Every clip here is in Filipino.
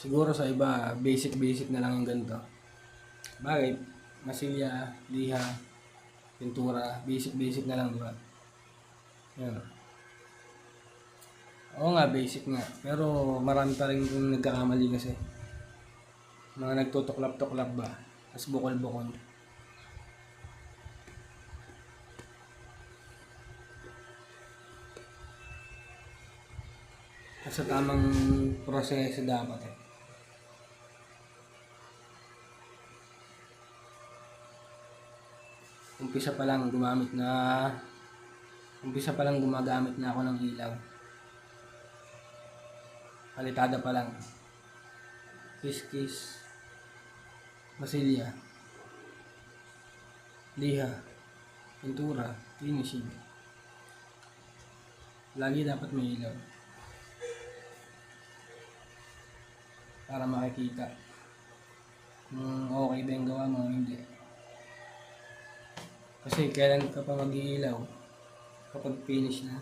Siguro sa iba, basic na lang yung ganito. Bakit? Masilya, liha, pintura, basic na lang, di ba? Yan. Oo nga, basic nga. Pero marami pa rin kung nagkakamali kasi. Mga nagtutuklap-tuklap ba? Tapos bukol-bukol. Sa tamang proseso dapat eh. Umpisa pa lang gumagamit na ako ng ilaw. Palitada pa lang. Kiss, masilya, liha, pintura, finishing. Lagi dapat may ilaw. Para makikita kung okay ba yung gawa mo o hindi. Kasi kailan ka pa mag-iilaw? Kapag finish na.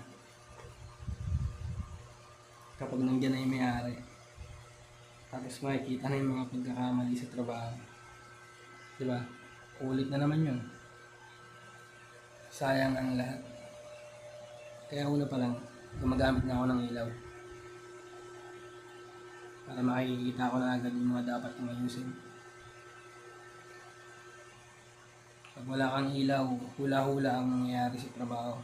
Kapag nandiyan na yung may-ari. Tapos makikita na yung mga pagkakamali sa trabaho. Diba? Ulit na naman yun. Sayang ang lahat. Kaya una pa lang, gumagamit na ako ng ilaw. Para makikita ko na agad yung mga dapat kong ayusin. Pag wala kang ilaw, hula-hula ang nangyayari sa trabaho.